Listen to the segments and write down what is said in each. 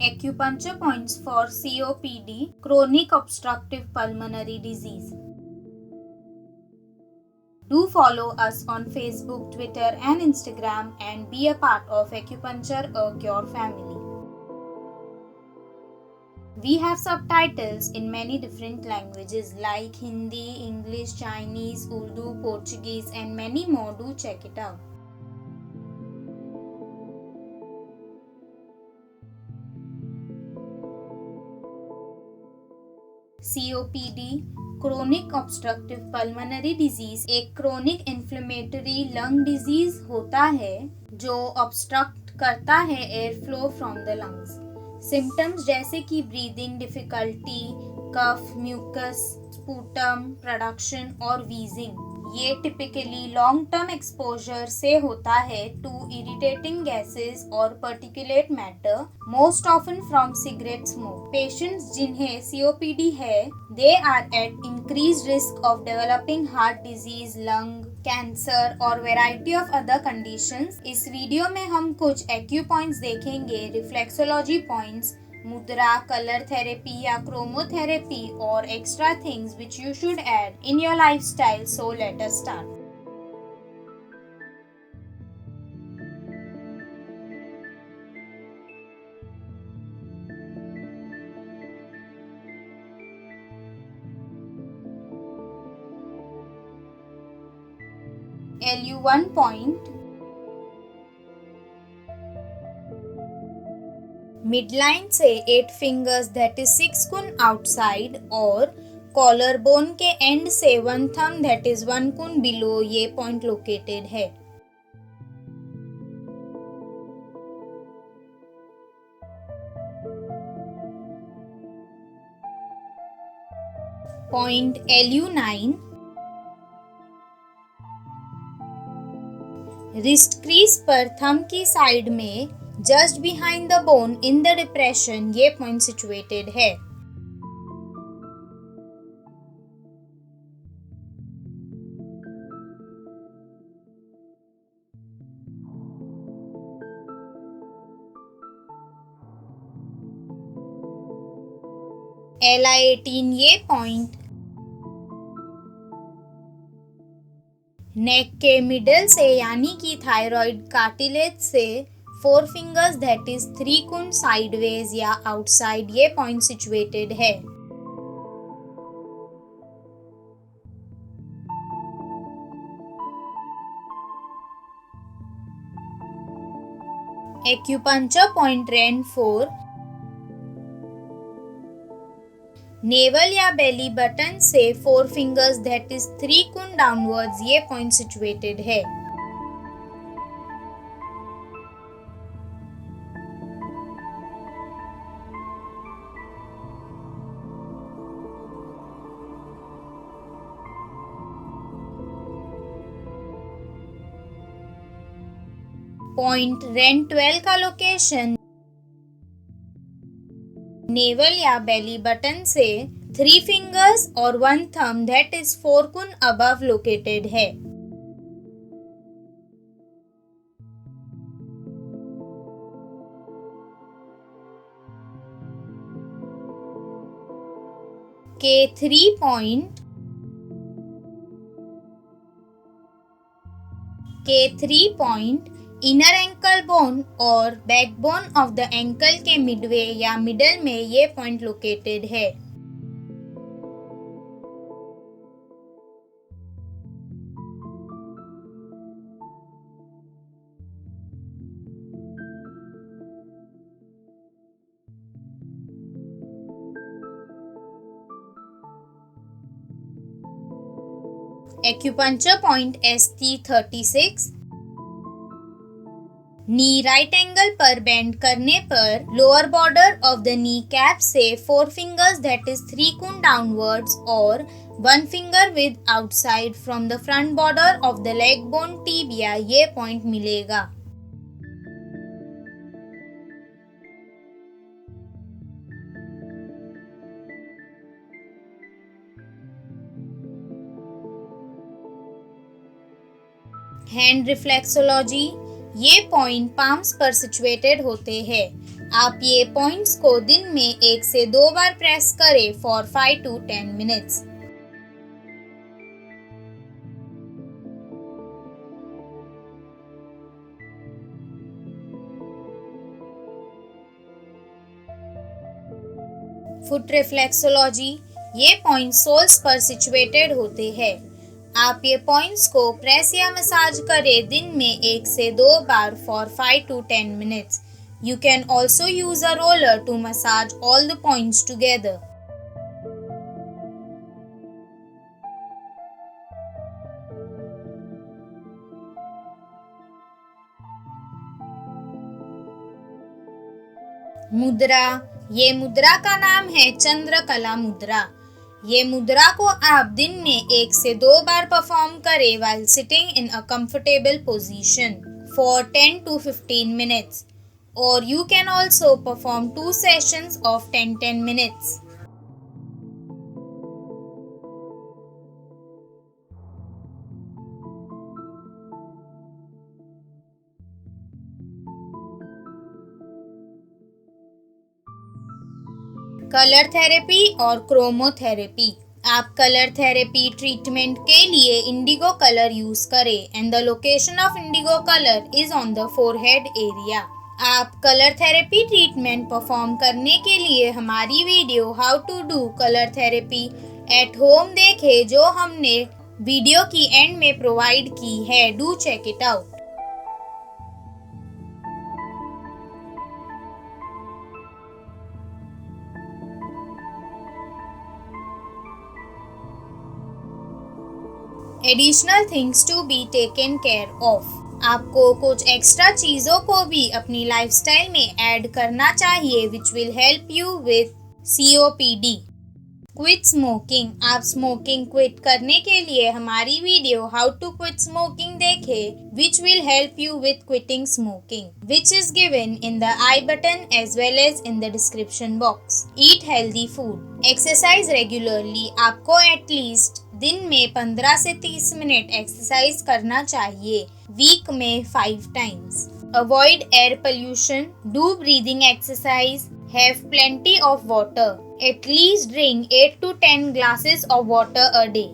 Acupuncture points for COPD, chronic obstructive pulmonary disease. Do follow us on Facebook, Twitter, and Instagram and be a part of Acupuncture A Cure family. We have subtitles in many different languages like Hindi, English, Chinese, Urdu, Portuguese, and many more. Do check it out. COPD chronic obstructive pulmonary disease एक chronic inflammatory lung disease होता है जो obstruct करता है air flow from the lungs. Symptoms जैसे कि breathing difficulty, cough, mucus, sputum production और wheezing, ये टिपिकली लॉन्ग टर्म एक्सपोजर से होता है टू इरिटेटिंग गैसेस और particulate matter, most often from cigarette smoke. Patients जिन्हें COPD है, they are at increase risk of developing heart disease, lung cancer और variety of other conditions. इस video में हम कुछ एक्यू पॉइंट्स देखेंगे, रिफ्लेक्सोलॉजी पॉइंट्स, मुद्रा, कलर थेरेपी या क्रोमोथेरेपी और extra things which you should add in your lifestyle. So let us start. LU1 point, midline से 8 फिंगर्स दैट इज 6 कुन आउटसाइड और कॉलर बोन के एंड से 1 थंब दैट इज 1 कुन बिलो, ये पॉइंट लोकेटेड है। पॉइंट LU9, रिस्ट क्रीज पर thumb की साइड में just behind the bone in the depression, ये पॉइंट सिचुएटेड है। LI18, ये पॉइंट नेक के मिडल से यानी कि थायराइड कार्टिलेज से 4 फिंगर्स दैट इज 3 कुन साइडवेज या आउटसाइड, ये पॉइंट सिचुएटेड है। एक्यूपंक्चर पॉइंट रेन 4, नेवल या बेली बटन से 4 फिंगर्स दैट इज 3 कुन डाउनवर्ड्स, ये पॉइंट सिचुएटेड है। पॉइंट रेन 12 का लोकेशन नेवल या बेली बटन से 3 फिंगर्स और 1 थंब दैट इज 4 कुन अबव लोकेटेड है। K3 point, K3 point inner ankle bone और बैकबोन ऑफ द एंकल के मिडवे या मिडल में, ये पॉइंट लोकेटेड है। एक्यूपंक्चर पॉइंट ST36, नी राइट एंगल पर बेंड करने पर lower border of the knee cap से 4 फिंगर्स दैट इज 3 कुन डाउनवर्ड्स और 1 finger with outside from the front border of the leg bone tibia, ये पॉइंट मिलेगा। Hand reflexology, ये point palms पर सिचुएटेड होते हैं। आप ये पॉइंट्स को दिन में 1 से 2 बार प्रेस करें for 5 to 10 minutes. Foot reflexology, ये पॉइंट सोल्स पर सिचुएटेड होते हैं। आप ये पॉइंट्स को प्रेस या मसाज करें दिन में 1 से 2 बार for 5 to 10 minutes. You can also use a roller to massage all the points together. मुद्रा, ये मुद्रा का नाम है चंद्रकला मुद्रा। ये मुद्रा को आप दिन में 1 से 2 बार परफॉर्म करें while sitting in a comfortable position for 10 to 15 minutes. Or you can also perform 2 sessions of 10 minutes. Colour therapy और क्रोमोथेरेपी। आप कलर थेरेपी ट्रीटमेंट के लिए इंडिगो कलर यूज करें and the location of indigo colour is on the forehead area. आप colour therapy treatment perform करने के लिए हमारी video how to do colour therapy at home देखें, जो हमने वीडियो की एंड में प्रोवाइड की है। Do check it out. Additional things to be taken care of. आपको कुछ एक्स्ट्रा चीज़ों को भी अपनी लाइफस्टाइल में ऐड करना चाहिए which will help you with COPD। Quit smoking. आप स्मोकिंग क्विट करने के लिए हमारी video how to quit smoking देखें which will help you with quitting smoking which is given in the I button as well as in the description box. Eat healthy food. Exercise regularly. आपको at least दिन में 15 से 30 minute exercise करना चाहिए, week में 5 times. Avoid air pollution. Do breathing exercise. Have plenty of water. At least drink 8 to 10 glasses of water a day.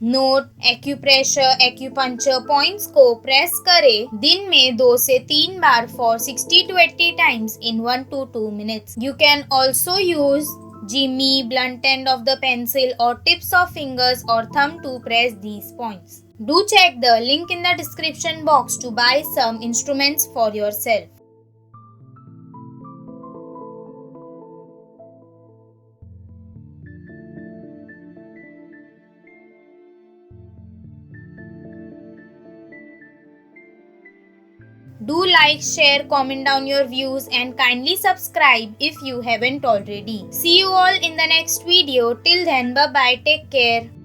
Note, acupressure acupuncture points को press करें दिन में 2 से 3 बार for 60 to 80 times in 1 to 2 minutes. You can also use jimmy, blunt end of the pencil or tips of fingers or thumb to press these points. Do check the link in the description box to buy some instruments for yourself. Do like, share, comment down your views and kindly subscribe if you haven't already. See you all in the next video. Till then, bye bye. Take care.